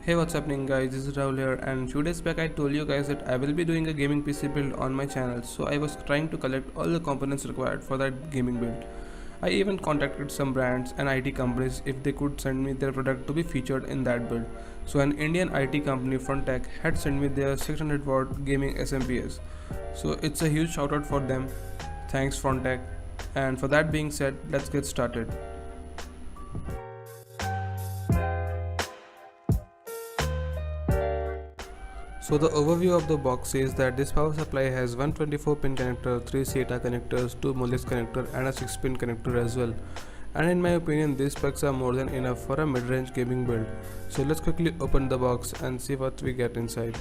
Hey, what's happening guys, this is Rahul here, and few days back I told you guys that I will be doing a gaming PC build on my channel, so I was trying to collect all the components required for that gaming build. I even contacted some brands and IT companies if they could send me their product to be featured in that build. So an Indian IT company, Frontech, had sent me their 600 watt gaming SMPS. So it's a huge shout out for them. Thanks Frontech. And for that being said, let's get started. So the overview of the box says that this power supply has 124 pin connector, 3 SATA connectors, 2 Molex connector and a 6 pin connector as well. And in my opinion these specs are more than enough for a mid-range gaming build. So let's quickly open the box and see what we get inside.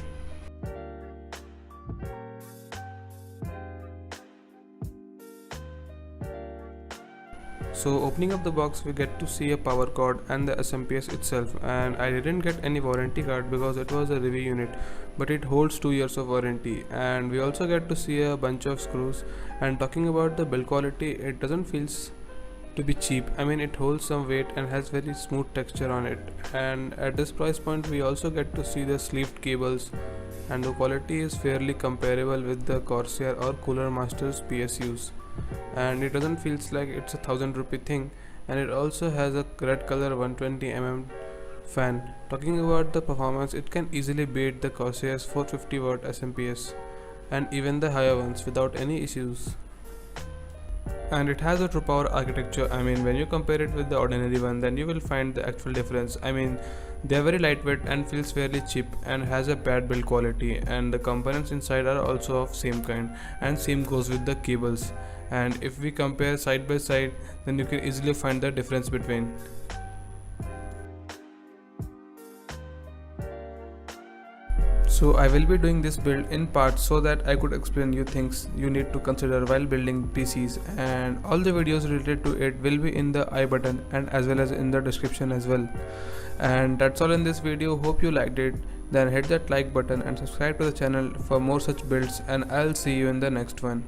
So opening up the box we get to see a power cord and the SMPS itself, and I didn't get any warranty card because it was a review unit, but it holds 2 years of warranty. And we also get to see a bunch of screws. And talking about the build quality, it doesn't feel to be cheap. I mean, it holds some weight and has very smooth texture on it. And at this price point we also get to see the sleeved cables, and the quality is fairly comparable with the Corsair or Cooler Masters PSUs, and it doesn't feels like it's a 1000 rupee thing. And it also has a red color 120 mm fan. Talking about the performance, it can easily beat the Corsair's 450 watt SMPS and even the higher ones without any issues. And it has a true power architecture. I mean, when you compare it with the ordinary one, then you will find the actual difference. I mean, they are very lightweight and feels fairly cheap and has a bad build quality, and the components inside are also of same kind, and same goes with the cables. And if we compare side by side, then you can easily find the difference between. So I will be doing this build in parts so that I could explain you things you need to consider while building PCs, and all the videos related to it will be in the I button and as well as in the description as well. And that's all in this video. Hope you liked it. Then hit that like button and subscribe to the channel for more such builds, and I'll see you in the next one.